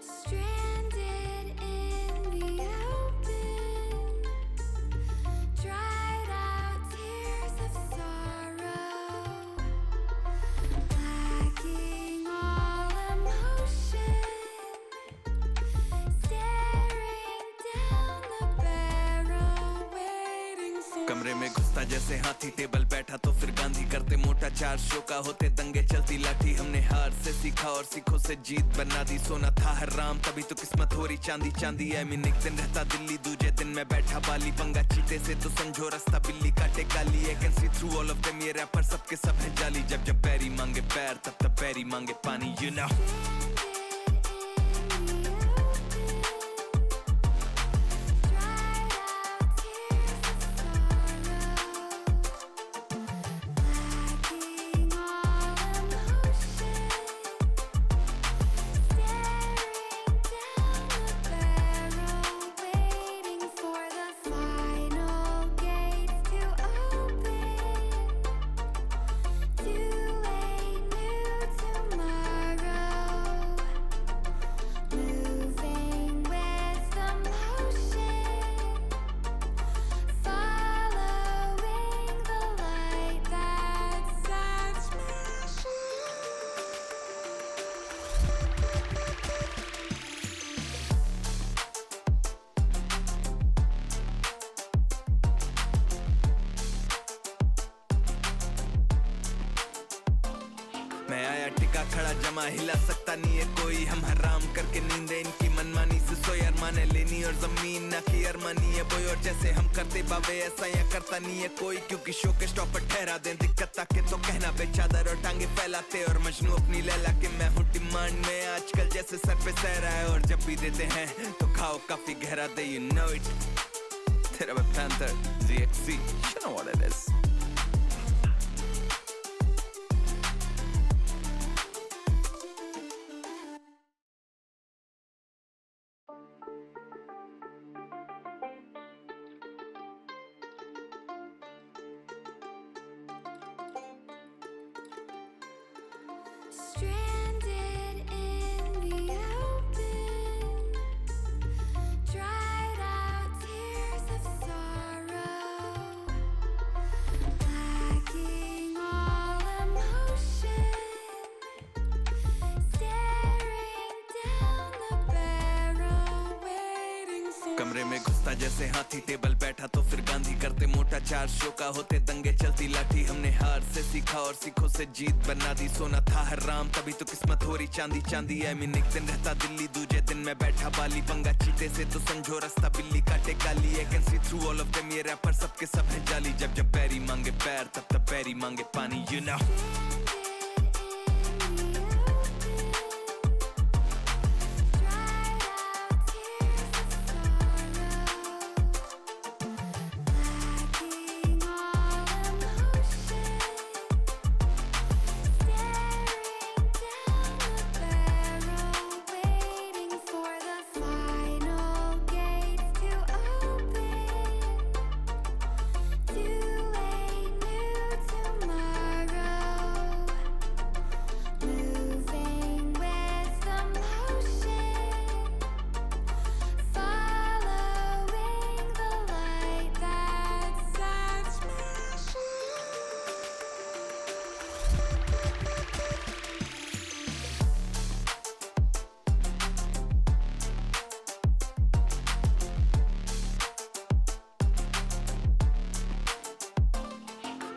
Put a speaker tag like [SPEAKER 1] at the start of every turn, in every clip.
[SPEAKER 1] Stranded in the open, dried out tears of sorrow, lacking all emotion, staring down the barrel, waiting for
[SPEAKER 2] कमरे में घुसता जैसे हाथी, table बैठा तो फिर गांधी, करते मोटा 4 शो का, होते दंगे चलती लाठी। हमने हार से सीखा और सीखों से जीत बना दी, सोना था हराम तभी तो किस्मत हो रही चांदी चांदी। आई मीन एक दिन रहता दिल्ली, दूजे दिन मैं बैठा बाली, पंगा चीते से तो समझो रास्ता बिल्ली काटे काली। I can see through all of them, ये रैपर सबके सब हैं जाली। जब जब बैरी मांगे पैर तब तब बैरी मांगे पानी, यू नो। मैं आया टिका खड़ा जमा, हिला सकता नहीं है कोई। हम हराम करके नींदे इनकी मनमानी से सोए, अरमाने लेनी और जमीन ना की अरमानी है बोई। और जैसे हम करते बाबे ऐसा या करता नहीं है कोई, क्योंकि शो के स्टॉप पर ठहरा दें दिक्कत ताके तो कहना बेचादर और टांगे फैलाते। और मजनू अपनी लैला के मैं हूँ डिमांड में, आजकल जैसे सर पे सह रहा है। और जब भी देते हैं तो खाओ काफी गहरा दे, you know it। तेरा panther ZXC, you know what it is।
[SPEAKER 1] Stranded in the open, dried out tears of sorrow, lacking all emotion, staring down the barrel, waiting for
[SPEAKER 2] कमरे में घुसता जैसे हाथी, टेबल बैठा तो फिर गांधी, करते मोटा 4 शो का, होते दंगे चलती लाठी। हमने हार से सीखा और सीखों से जीत बना दी, सोना था हराम तभी तो किस्मत हो रही चांदी चांदी। आई मीन एक दिन रहता दिल्ली, दूजे दिन मैं बैठा बाली, पंगा चीते से तो समझो रास्ता बिल्ली काटे काली। I can see through all of them, ये रैपर सबके सब हैं जाली। जब जब बैरी मांगे पैर तब तब बैरी मांगे पानी, यू नो।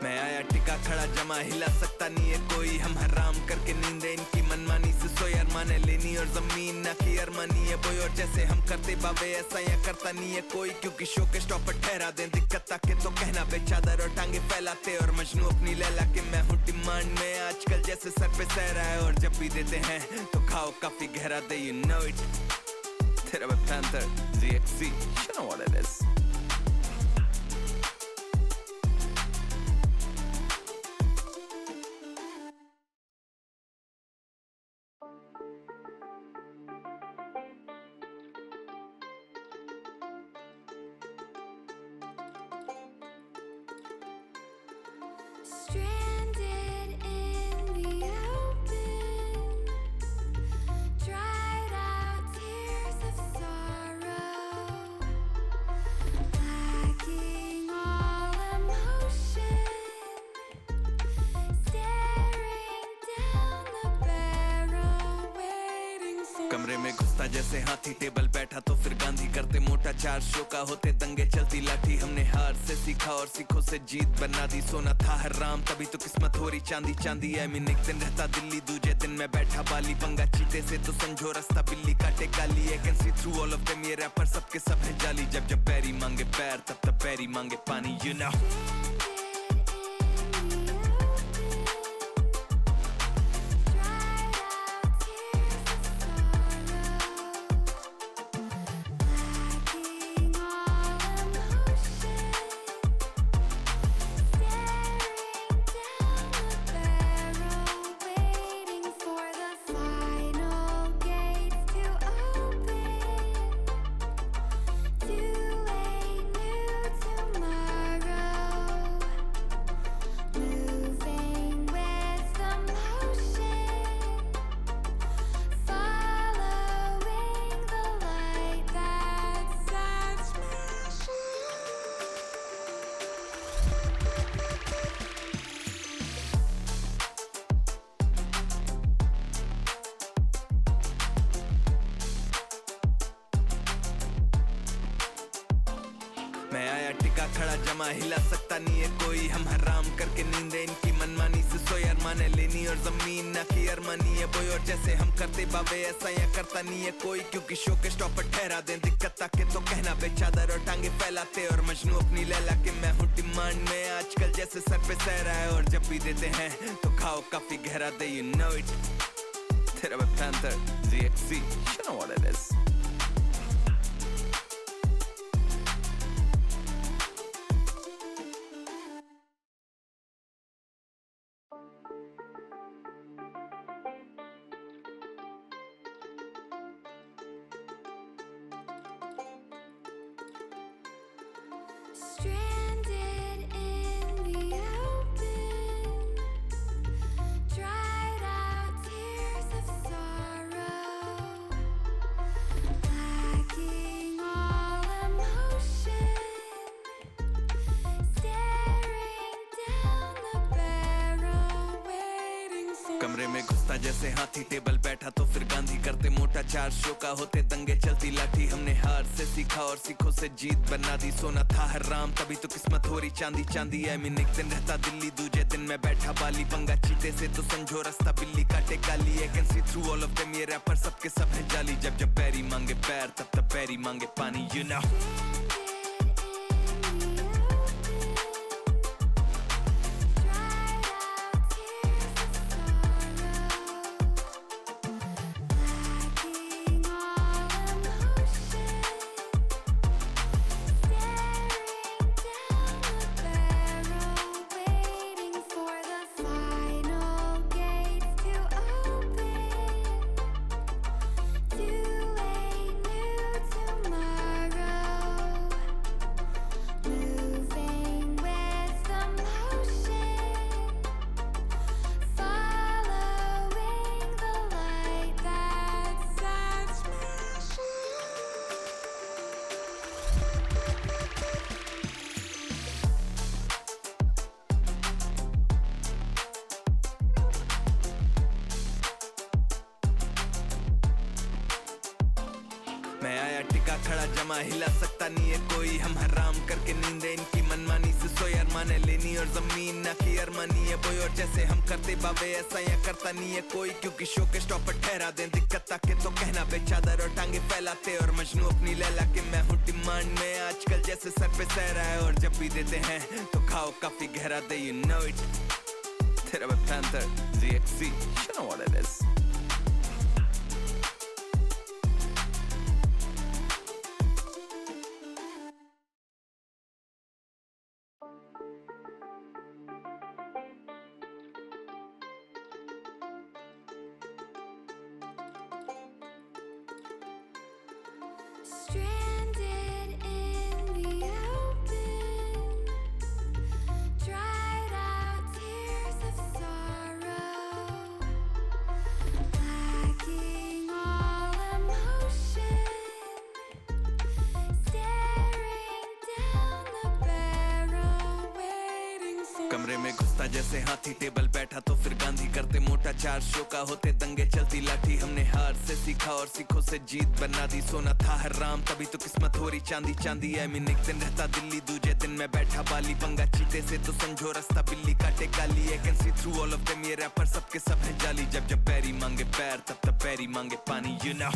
[SPEAKER 2] मैं आया टिका खड़ा जमा, हिला सकता नहीं है कोई। हम हराम करके नींदे इनकी मनमानी से सोए, अरमाने लेनी और जमीन ना की अरमानी है बोई। और जैसे हम करते बाबे ऐसा या करता नहीं है कोई, क्योंकि शो के स्टॉप पर ठहरा दें दिक्कत ताके तो कहना बेचादर और टांगे फैलाते। और मजनू अपनी लैला के मैं हूँ डिमांड में, आजकल जैसे सर पे सह रहा है। और जब भी देते हैं तो खाओ काफी गहरा दे, you know it। तेरा panther ZXC, you know what it is।
[SPEAKER 1] Stranded in the open, dried out
[SPEAKER 2] जैसे हाथी टेबल बैठा तो फिर गांधी करते मोटा, 4 शो का होते दंगे चलती लाठी। हमने हार से सीखा और सीखों से जीत बना दी, सोना था हराम तभी तो किस्मत हो रही चांदी चांदी। आई मीन एक दिन रहता दिल्ली, दूजे दिन मैं बैठा बाली, पंगा चीते से तो समझो रास्ता बिल्ली काटे काली। I can see through all of them, ये रैपर सबके सब हैं जाली। जब जब बैरी मांगे पैर तब तब बैरी मांगे पानी, यू नो। मैं आया टिका खड़ा जमा, हिला सकता नहीं है कोई। हम हराम करके नींदे इनकी मनमानी से सोए। अरमाने लेनी और जमीन ना की अरमानी है बोई, और जैसे हम करते बाबे ऐसा या करता नहीं है कोई। क्योंकि शो के स्टॉप पर ठहरा दें दिक्कत ताके तो कहना बेचादर और टांगे फैलाते। और मजनू अपनी लैला के मैं हूँ डिमांड में, आजकल जैसे सर पे सहरा है। और जब भी देते हैं तो खाओ काफी गहरा दे, you know it। तेरा panther ZXC, you know what it is।
[SPEAKER 1] Stranded in the open, dried out tears of sorrow, lacking all emotion, staring down the barrel, waiting for
[SPEAKER 2] कमरे में घुसता जैसे हाथी टेबल बैठा तो फिर गांधी करते मोटा, 4 शो का होते दंगे चलती लाठी। हमने हार से सीखा और सीखों से जीत बना दी, सोना था हराम तभी तो किस्मत हो रही चांदी चांदी। आई मीन एक दिन रहता दिल्ली, दूजे दिन मैं बैठा बाली, पंगा चीते से तो समझो रास्ता बिल्ली काटे काली। I can see through all of them, ये रैपर सबके सब हैं जाली। जब जब बैरी मांगे पैर तब तब बैरी मांगे पानी, यू नो। मैं आया टिका खड़ा जमा, हिला सकता नहीं है कोई। हम हराम करके नींदे इनकी मनमानी से सोए। अरमाने लेनी और जमीन ना की अरमानी है बोई, और जैसे हम करते बाबे ऐसा या करता नहीं है कोई। क्योंकि शो के स्टॉप पर ठहरा दें दिक्कत ताके तो कहना बेचादर और टांगे फैलाते। और मजनू अपनी लैला के मैं हूँ डिमांड में, आजकल जैसे सर पे सहरा है। और जब भी देते हैं तो खाओ काफी गहरा दे, you know it। तेरा panther ZXC, you know what it is।
[SPEAKER 1] Stranded in the open, dried out tears of sorrow,
[SPEAKER 2] कमरे में घुसता जैसे हाथी, टेबल बैठा तो फिर गांधी, करते मोटा चार शो का होते दंगे चलती लाठी। हमने हार से सीखा और सीखों से जीत बना दी, सोना था हराम तभी तो किस्मत हो रही चांदी चांदी। आई मीन एक दिन रहता दिल्ली, दूजे दिन मैं बैठा बाली, पंगा चीते से तो समझो रास्ता बिल्ली काटे काली। I can see through all of them, ये रैपर सबके सब हैं जाली। जब जब पैरी मांगे पैर तब तब पैरी मांगे पानी, यू नो।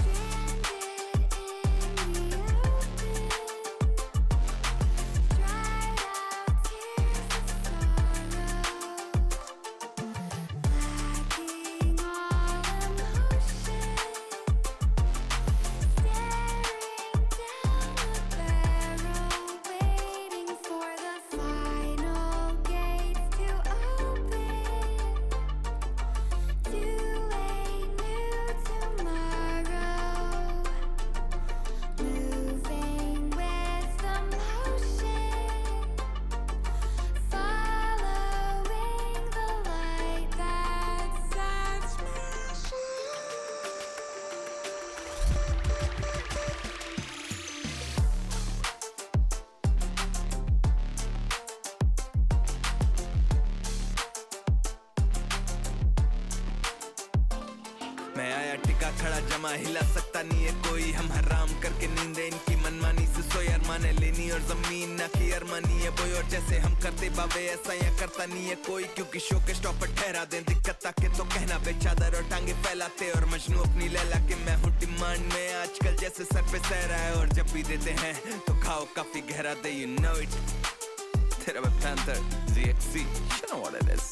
[SPEAKER 2] मैं आया टिका खड़ा जमा, हिला सकता नहीं है कोई। हम हराम करके नींदे इनकी मनमानी से सोए। अरमाने लेनी और जमीन ना की अरमानी है बोई, और जैसे हम करते बाबे ऐसा या करता नहीं है कोई। क्योंकि शो के स्टॉप पर ठहरा दें दिक्कत ताके तो कहना बेचादर और टांगे फैलाते। और मजनू अपनी लैला के मैं हूँ डिमांड में, आजकल जैसे सर पे सहरा है। और जब भी देते हैं तो खाओ काफी गहरा दे, you know it। तेरा मैं panther ZXC, you know what it is।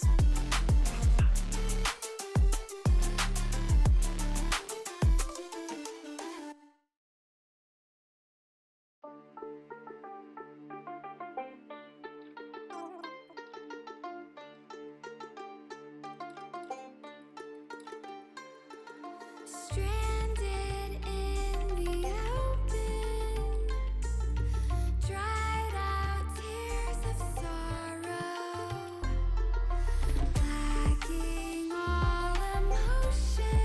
[SPEAKER 1] Stranded in the open, dried out tears of sorrow, lacking all emotion,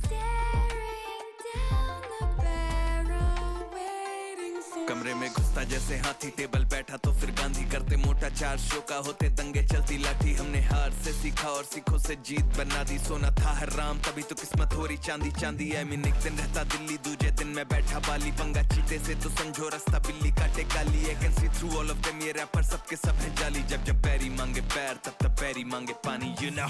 [SPEAKER 1] staring down the barrel, waiting for
[SPEAKER 2] कमरे में घुसता जैसे हाथी, टेबल बैठा तो फिर गांधी, करते मोटा चार शो का होते दंगे चलती लाठी। हमने हार से सीखा और सीखों से जीत बना दी, सोना था हराम तभी तो किस्मत हो रही चांदी चांदी। आई मीन एक दिन रहता दिल्ली, दूजे दिन मैं बैठा बाली, पंगा चीते से तो समझो रास्ता बिल्ली काटे काली। I can see through all of them, ये रैपर सबके सब हैं जाली। जब जब पैरी मांगे पैर तब तब पैरी मांगे पानी, यू नो।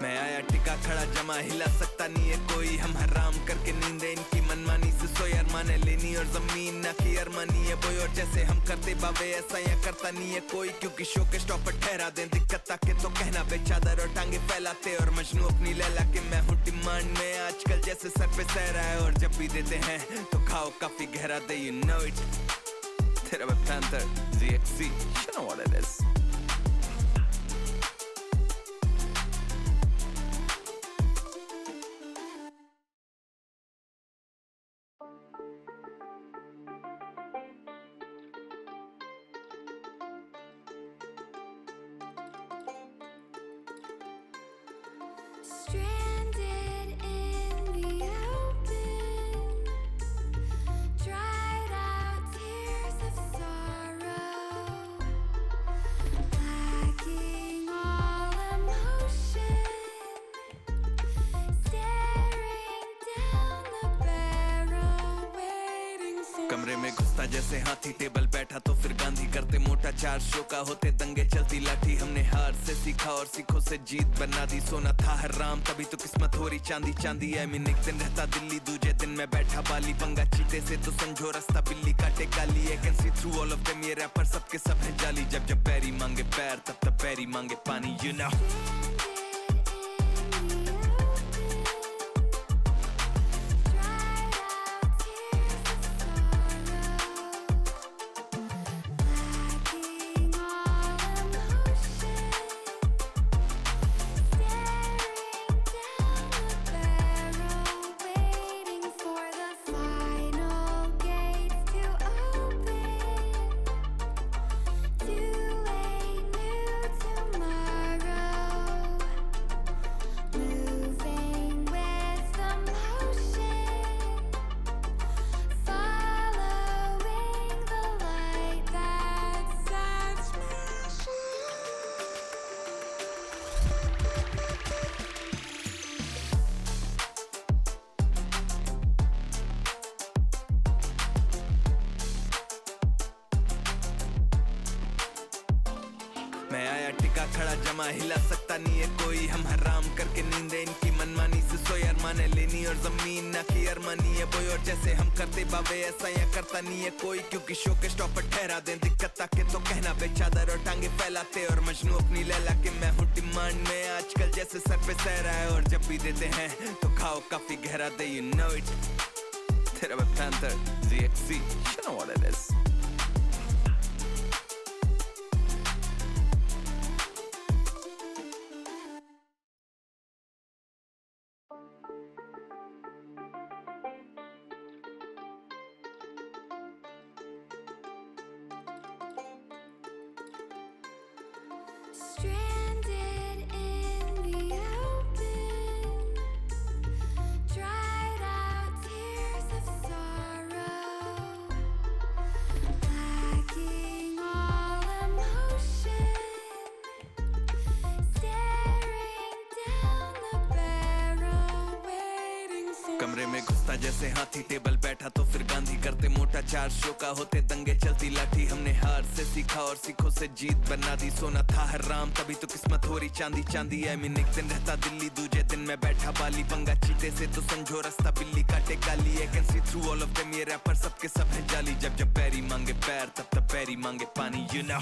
[SPEAKER 2] मैं आया टिका खड़ा जमा, हिला सकता नहीं है कोई। हम हराम करके नींदे इनकी मनमानी से सोए। अरमाने लेनी और जमीन ना की अरमानी है बोई, और जैसे हम करते बाबे ऐसा या करता नहीं है कोई। क्योंकि शो के स्टॉप पर ठहरा दें दिक्कत ताके तो कहना बेचादर और टांगे फैलाते। और मजनू अपनी लैला के मैं हूँ डिमांड में, आजकल जैसे सर पे सहरा है। और जब भी देते हैं तो खाओ काफी गहरा दे, you know it। तेरा मैं panther ZXC, you know what it is।
[SPEAKER 1] Stranded in the open, dried out tears of sorrow, lacking all emotion, staring down the barrel, waiting for
[SPEAKER 2] कमरे में घुसता जैसे हाथी टेबल बैठा तो फिर गांधी करते मोटा, चार शो का होते दंगे चलती लाठी। हमने हार से सीखा और सीखों से जीत बना दी, सोना था हराम तभी तो किस्मत हो रही चांदी चांदी। आई मीन एक दिन रहता दिल्ली, दूजे दिन मैं बैठा बाली, पंगा चीते से तो समझो रास्ता बिल्ली काटे काली। I can see through all of them, ये रैपर सबके सब हैं जाली। जब जब बैरी मांगे पैर तब तब बैरी मांगे पानी, यू नो। मैं आया टिका खड़ा जमा, हिला सकता नहीं है कोई। हम हराम करके नींदे इनकी मनमानी से सोए। अरमाने लेनी और जमीन ना की अरमानी है बोई, और जैसे हम करते बाबे ऐसा या करता नहीं है कोई। क्योंकि शो के स्टॉप पर ठहरा दें दिक्कत ताके तो कहना बेचादर और टांगे फैलाते। और मजनू अपनी लैला के मैं हूँ डिमांड में, आजकल जैसे सर पे सहरा है। और जब भी देते हैं तो खाओ काफी गहरा दे, you know it। तेरा panther ZXC, you know what it is।
[SPEAKER 1] Stranded in the open, dried out tears of sorrow, lacking all emotion, staring down the barrel, waiting for
[SPEAKER 2] कमरे में घुसता जैसे हाथी टेबल बैठा तो फिर गांधी करते मोटा, चार शो का होते दंगे चलती लाठी। हमने हार से सीखा और सीखों से जीत बना दी, सोना था हराम तभी तो किस्मत हो रही चांदी चांदी। आई मीन एक दिन रहता दिल्ली, दूजे दिन मैं बैठा बाली, पंगा चीते से तो समझो रास्ता बिल्ली काटे काली। I can see through all of them, ये रैपर सबके सब हैं जाली। जब जब बैरी मांगे पैर तब तब बैरी मांगे पानी, यू नो।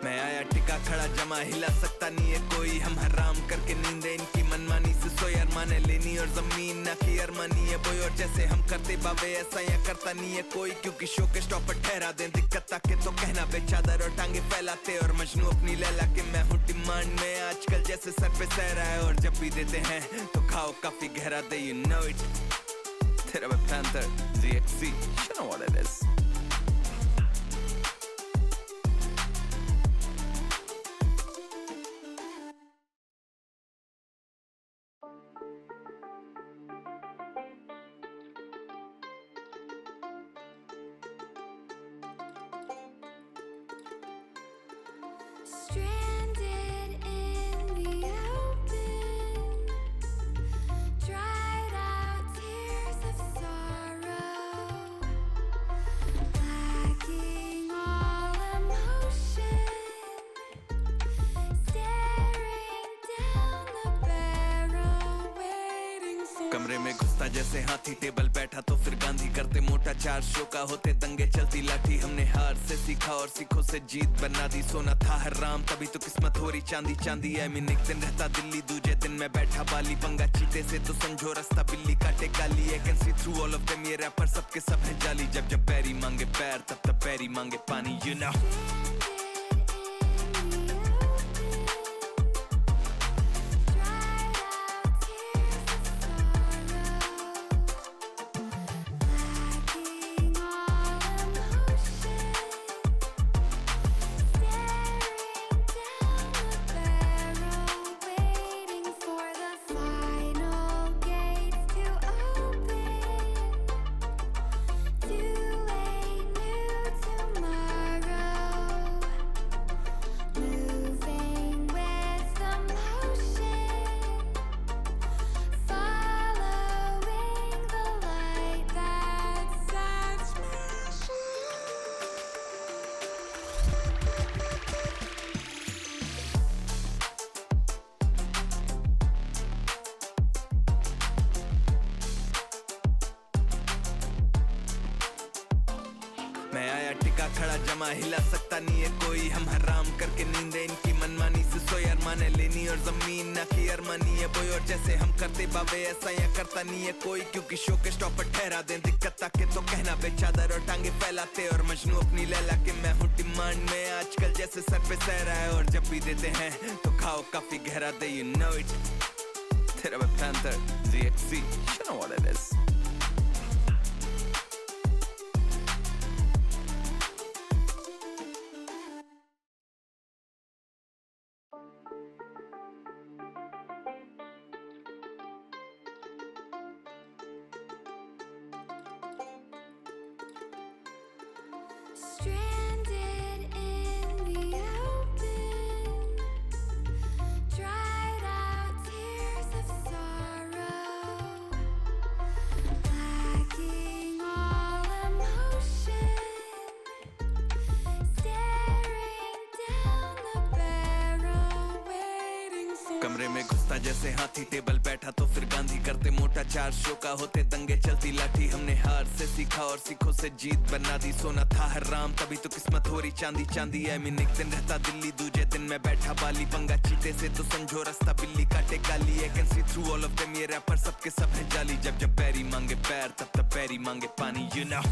[SPEAKER 2] मैं आया टिका खड़ा जमा, हिला सकता नहीं है कोई। हम हराम करके नींदे इनकी मनमानी से सोए। अरमाने लेनी और जमीन ना की अरमानी है बोई, और जैसे हम करते बाबे ऐसा या करता नहीं है कोई। क्योंकि शो के स्टॉप पर ठहरा दें दिक्कत ताके तो कहना बेचादर और टांगे फैलाते। और मजनू अपनी लैला के मैं हूँ डिमांड में, आजकल जैसे सर पे सहरा है। और जब भी देते हैं तो खाओ काफी गहरा दे, you know it। तेरा panther ZXC, you know what it is।
[SPEAKER 1] Stranded in the open, dried out tears of sorrow, lacking all emotion, staring down the barrel, waiting for
[SPEAKER 2] कमरे में घुसता घुसता जैसे हाथी टेबल बैठा तो फिर गांधी करते मोटा चार शो का होते दंगे चलती लाठी हमने हार से सीखा और सीखों से जीत बना दी सोना था हराम तभी तो किस्मत हो रही चांदी चांदी है मीन एक दिन रहता दिल्ली दूजे दिन मैं बैठा बाली पंगा चीते से तो समझो रास्ता बिल्ली काटे काली है can see through all of them ये रैपर सबके सब हैं जाली जब जब बैरी मांगे पैर तब तब बैरी मांगे पानी यू नो मैं आया टिका खड़ा जमा हिला सकता नहीं है कोई हम हराम करके नींदे इनकी मनमानी से सोई अरमाने लेनी और जमीन ना की अरमानी है बोई और जैसे हम करते बाबे ऐसा या करता नहीं है कोई क्योंकि शो के स्टॉप पर ठहरा दें दिक्कत ताके तो कहना बेचादर और टांगे फैलाते और मजनू अपनी लैला के मैं हूँ डिमांड में आजकल जैसे सर पे सह रहा है और जब भी देते हैं तो खाओ काफी गहरा दे यू नो इट तेरा panther ZXC you know what it is
[SPEAKER 1] Stranded in the open, dried out tears of sorrow, lacking all emotion, staring down the barrel, waiting for
[SPEAKER 2] कमरे में घुसता जैसे हाथी टेबल बैठा तो फिर गांधी करते मोटा चार शो का होते दंगे चलती लाठी हमने हार से सीखा और सीखों से जीत बना दी सोना था हराम तभी तो किस्मत हो रही चांदी चांदी है मीन एक दिन रहता दिल्ली दूजे दिन मैं बैठा बाली पंगा चीते से तो समझो रास्ता बिल्ली काटे काली है can see through all of them ये रैपर सबके सब हैं जाली जब जब बैरी मांगे पैर तब तब बैरी मांगे पानी यू नो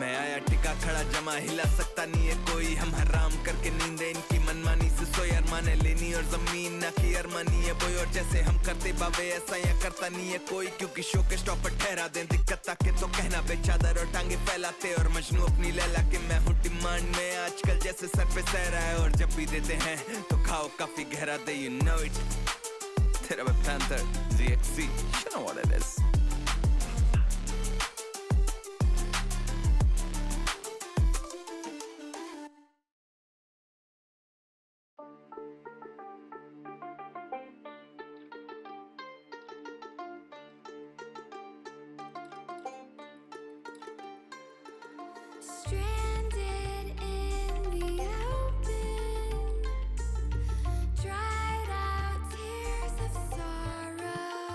[SPEAKER 2] मैं आया टिका खड़ा जमा हिला सकता नहीं है कोई हम हराम करके नींदे इनकी मनमानी से सोई अरमाने लेनी और जमीन ना की अरमानी है बोई और जैसे हम करते बाबे ऐसा या करता नहीं है कोई क्योंकि शो के स्टॉप पर ठहरा दें दिक्कत ताके तो कहना बेचादर और टांगे फैलाते और मजनू अपनी लैला के मैं हूँ डिमांड में आजकल जैसे सर पे सह रहा है और जब भी देते हैं तो खाओ काफी गहरा दे यू नो इट तेरा panther ZXC you know what it is
[SPEAKER 1] Stranded in the open, dried out tears of sorrow,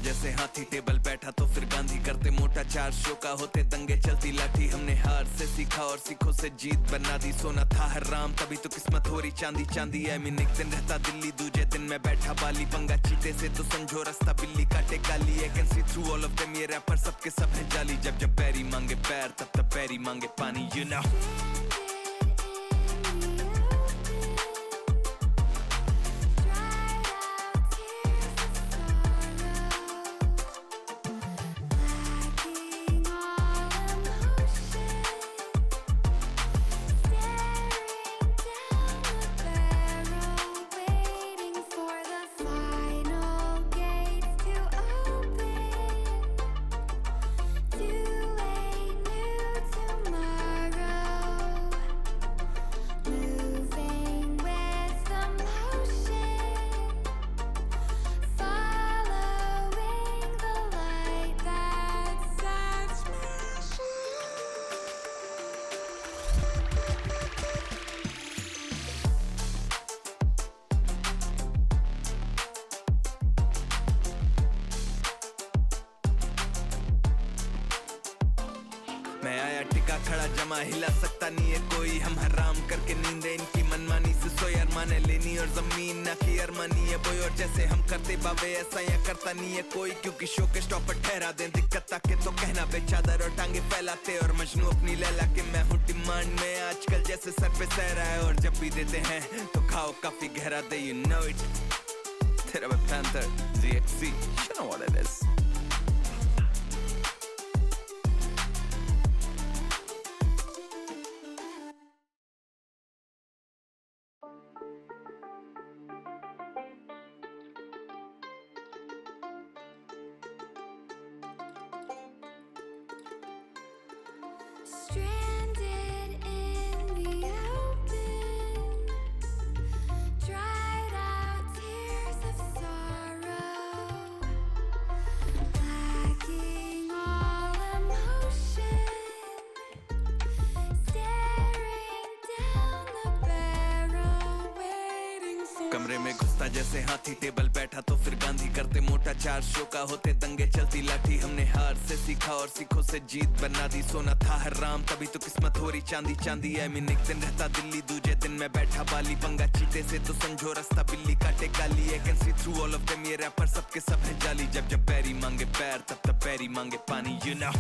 [SPEAKER 2] जैसे हाथी टेबल बैठा तो फिर गांधी करते मोटा, चार शो का होते दंगे चलती लाठी। हमने हार से सीखा और सीखों से जीत बना दी, सोना था हराम तभी तो किस्मत हो रही चांदी चांदी। आई मीन एक दिन रहता दिल्ली, दूजे दिन मैं बैठा बाली, पंगा चीते से तो समझो रास्ता बिल्ली काटे काली। I can see through all of them, ये रैपर सबके सब हैं जाली। जब जब पैरी मांगे पैर तब तब पैरी मांगे पानी, you know। मैं आया टिका खड़ा जमा, हिला सकता नहीं है कोई। हम हराम करके नींदे इनकी मनमानी से सोए। अरमाने लेनी और जमीन ना की अरमानी है बोई, और जैसे हम करते बाबे ऐसा या करता नहीं है कोई। क्योंकि शो के स्टॉप पर ठहरा दें दिक्कत ताके तो कहना बेचादर और टांगे फैलाते। और मजनू अपनी लैला के मैं हूँ डिमांड में, आजकल जैसे सर पे सह रहा है। और जब भी देते हैं तो खाओ काफी गहरा दे, you know it। तेरा panther ZXC, you know what it is।
[SPEAKER 1] Stranded in the open, dried out tears of sorrow, lacking all emotion, staring down the barrel, waiting for
[SPEAKER 2] कमरे में घुसता जैसे हाथी टेबल बैठा तो फिर गांधी करते मोटा, चार शो का होते दंगे चलती लाठी। हमने हार से सीखा और सीखों से जीत बना दी, सोना था हराम तभी तो किस्मत हो रही चांदी चांदी। आई मीन एक दिन रहता दिल्ली, दूजे दिन मैं बैठा बाली, पंगा चीते से तो समझो रास्ता बिल्ली काटे काली। I can see through all of them, ये रैपर सबके सब हैं जाली। जब जब पैरी मांगे पैर तब तब पैरी मांगे पानी, you know।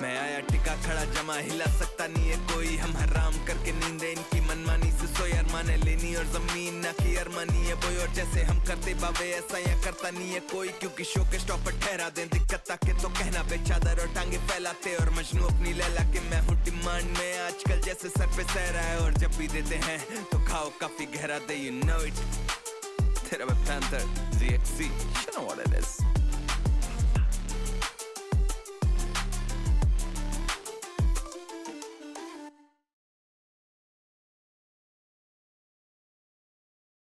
[SPEAKER 2] मैं आया टिका खड़ा जमा, हिला सकता नहीं है कोई। हम हराम करके नींदे इनकी मनमानी से सोए। अरमाने लेनी और जमीन ना की अरमानी है बोई, और जैसे हम करते बाबे ऐसा या करता नहीं है कोई। क्योंकि शो के स्टॉप पर ठहरा दें दिक्कत ताके तो कहना बेचादर और टांगे फैलाते। और मजनू अपनी लैला के मैं हूँ डिमांड में, आजकल जैसे सर पे सह रहा है। और जब भी देते हैं तो खाओ काफी गहरा दे, you know it। तेरा panther ZXC, you know what it is।